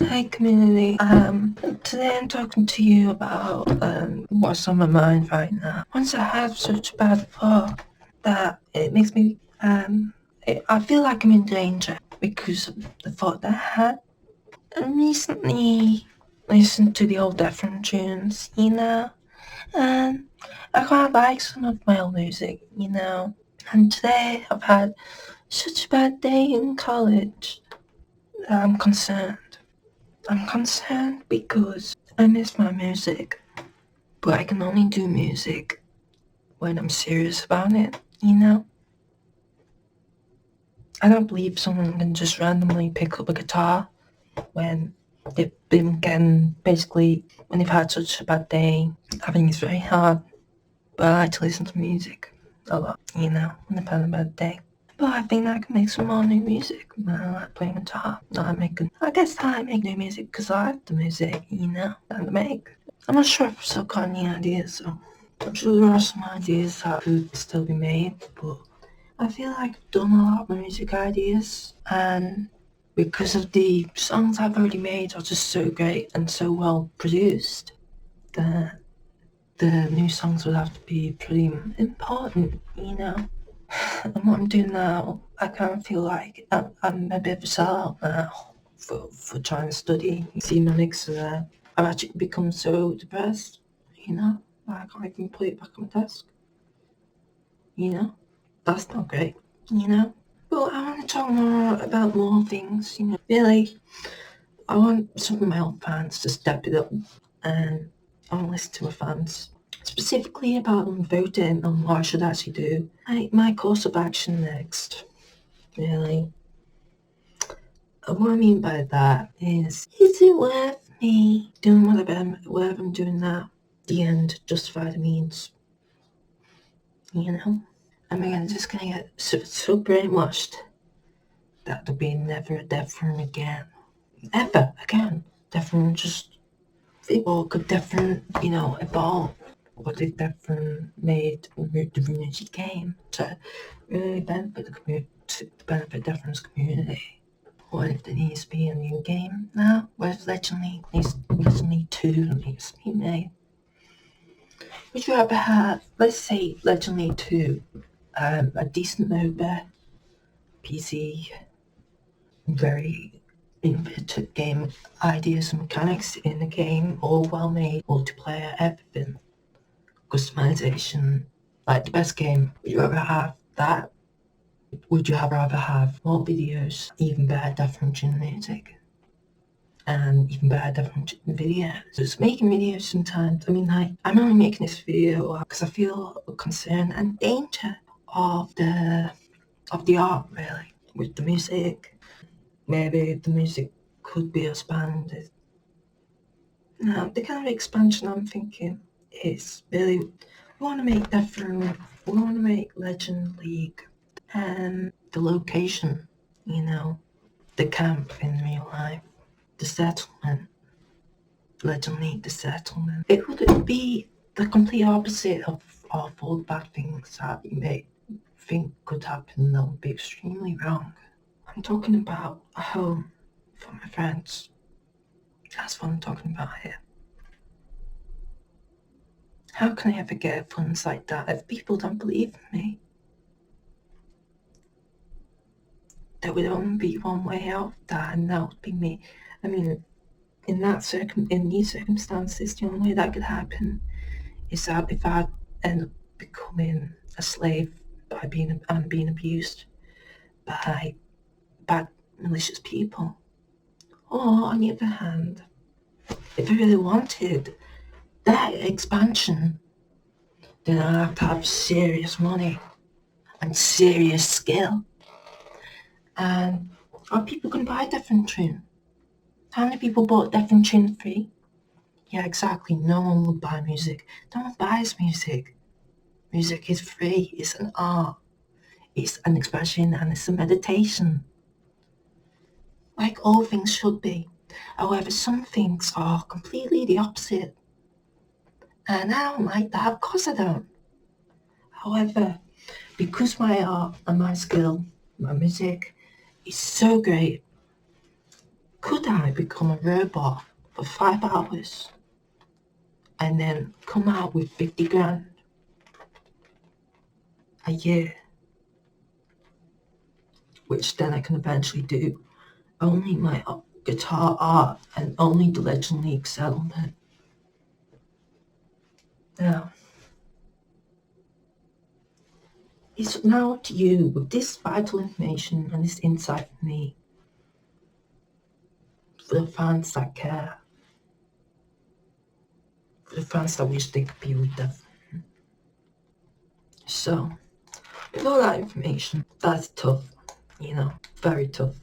Hey community, today I'm talking to you about what's on my mind right now. Once I have such a bad thought that it makes me, I feel like I'm in danger because of the thought that I had. I recently listened to the old Deathrune tunes, and I quite like some of my old music, and today I've had such a bad day in college that I'm concerned. I'm concerned because I miss my music, but I can only do music when I'm serious about it. I don't believe someone can just randomly pick up a guitar when they've been getting, basically, when they've had such a bad day. I think it's very hard, but I like to listen to music a lot, when I've had a bad day. But I think I can make some more new music when I like playing guitar. I guess I make new music because I like the music, that I make. I'm not sure if I've still got any ideas, so I'm sure there are some ideas that could still be made, but I feel like I've done a lot of my music ideas, and because of the songs I've already made are just so great and so well produced, that the new songs would have to be pretty important. And what I'm doing now, I kind of feel like I'm a bit of a sellout now for trying to study. You see my mixer there. I've actually become so depressed, I can't even put it back on my desk. That's not great, But I want to talk more about more things, Really, I want some of my old fans to step it up, and I want to listen to my fans. Specifically about them voting on what I should actually do. My course of action next, really. What I mean by that is it worth me doing whatever I'm doing now? The end justify the means, Am I just gonna get so brainwashed that there'll be never a Deathrune again? Ever again? Deathrune just, or could Deathrune, evolve? What if Deathrune made the Runity game to really benefit the community, to benefit Deathrune's community? What if there needs to be a new game now? What if Legend League 2 needs to be made? Would you rather have, let's say, Legend League 2, a decent mobile, PC, very innovative game ideas and mechanics in the game, all well made, multiplayer, everything, customization, like the best game? Would you rather have that? Would you rather have more videos, even better definition music, and even better different videos? Just making videos sometimes, I'm only making this video because I feel concern and danger of the art, really, with the music. Maybe the music could be expanded. Now, the kind of expansion I'm thinking is really, we want to make Legend League, and the location, the camp in real life, the settlement, Legend League, the settlement. It would be the complete opposite of all the bad things that you may think could happen that would be extremely wrong. I'm talking about a home for my friends. That's what I'm talking about here. How can I ever get funds like that if people don't believe in me? There would only be one way out of that, and that would be me. In these circumstances, the only way that could happen is that if I end up becoming a slave by being abused by bad, malicious people. Or, on the other hand, if I really wanted that expansion, then I have to have serious money and serious skill. And are people going to buy DeathruneTube? How many people bought DeathruneTube free? Yeah, exactly. No one will buy music. No one buys music. Music is free. It's an art. It's an expression and it's a meditation. Like all things should be. However, some things are completely the opposite. And I don't like that. Of course I don't. However, because my art and my skill, my music is so great, Could I become a robot for 5 hours and then come out with 50 grand a year, which then I can eventually do only my guitar art and only the Legend League settlement? Now, it's now up to you with this vital information and this insight from me, for the fans that care, for the fans that wish they could be with Deathrune. So, with all that information, that's tough, very tough.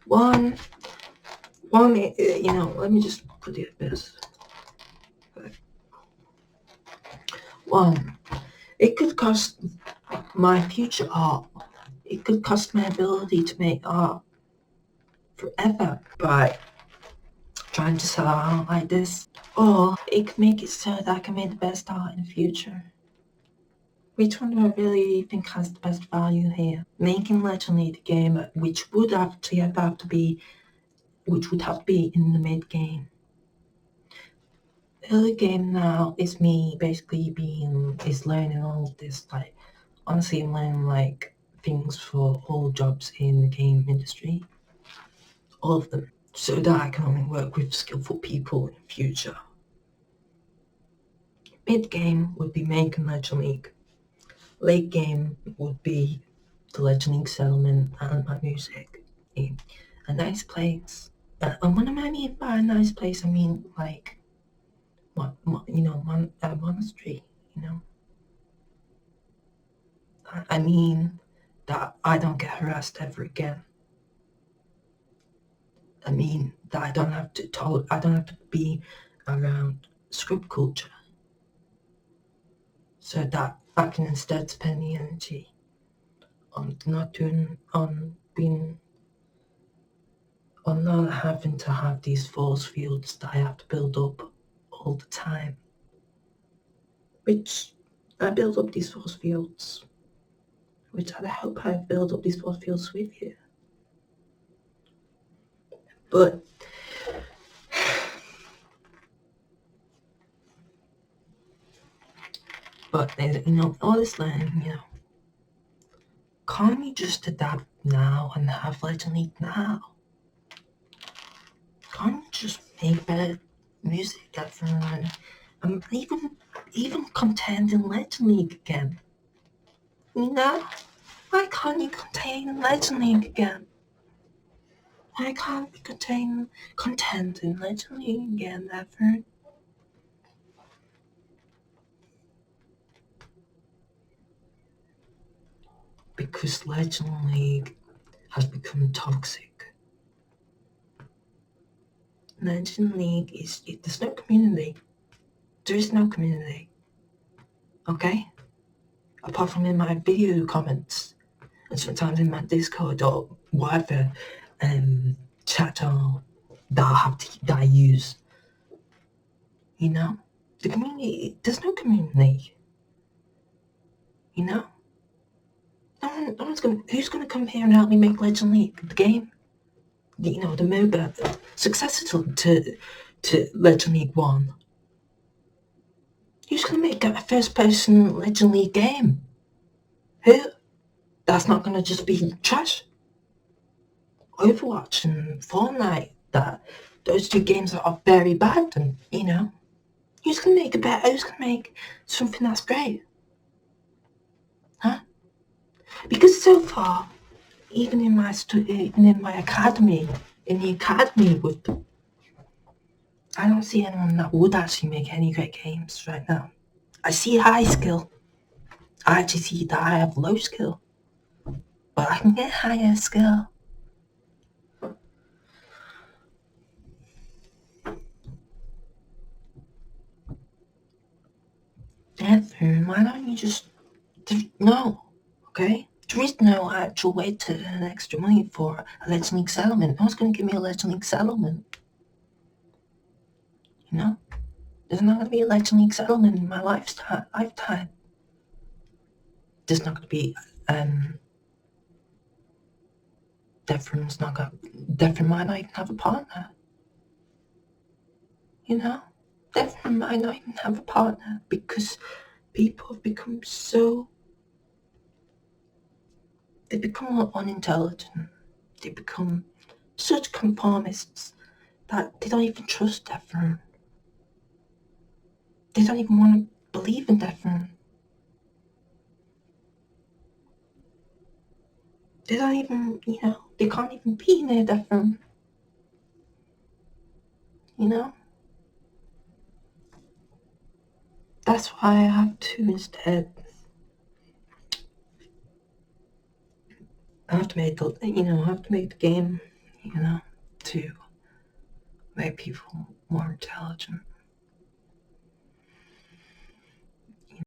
One, let me just put it this. One, it could cost my future art. It could cost my ability to make art forever by trying to sell art like this. Or it could make it so that I can make the best art in the future. Which one do I really think has the best value here? Making Legend League the game, which would have to be in the mid game. The early game now is me basically learning all of this. Like, honestly, I'm learning things for all jobs in the game industry. All of them. So that I can only work with skillful people in the future. Mid game would be making Legend League. Late game would be the Legend League settlement and my music in a nice place. And what I mean by a nice place, I mean a monastery. I mean that I don't get harassed ever again. I mean that I don't have to be around scrub culture, so that I can instead spend the energy on not having to have these force fields that I have to build up all the time. Which I build up these force fields, which I hope I build up these force fields with you. But all this learning, can't you just adapt now and have Legend League now? Can't you just make better music Deathrune and even content in Legend League again? Why can't you contain Legend League again? Why can't we contain content in Legend League again, Deathrune? Because Legend League has become toxic. Legend League there's no community. There is no community. Okay? Apart from in my video comments, and sometimes in my Discord or whatever chat that I use. The community, there's no community. No one's who's gonna come here and help me make Legend League, the game? The MOBA, the successor to Legend League 1. Who's gonna make a first-person Legend League game? Who? That's not gonna just be trash. Overwatch and Fortnite, those two games are very bad, and who's gonna make something that's great? Huh? Because so far, even in my academy, I don't see anyone that would actually make any great games right now. I see high skill. I actually see that I have low skill, but I can get higher skill. Deathrune, why don't you just... No, okay? There is no actual way to earn extra money for a Legend League settlement. No one's going to give me a Legend League settlement. There's not going to be a Legend League settlement in my lifetime. There's not going to be Deathrune might not even have a partner. You know? Deathrune might not even have a partner because people have become they become unintelligent. They become such conformists that they don't even trust Deathrune. They don't even want to believe in Deathrune. They don't even, they can't even be near Deathrune. That's why I have to instead. I have to make the game, to make people more intelligent.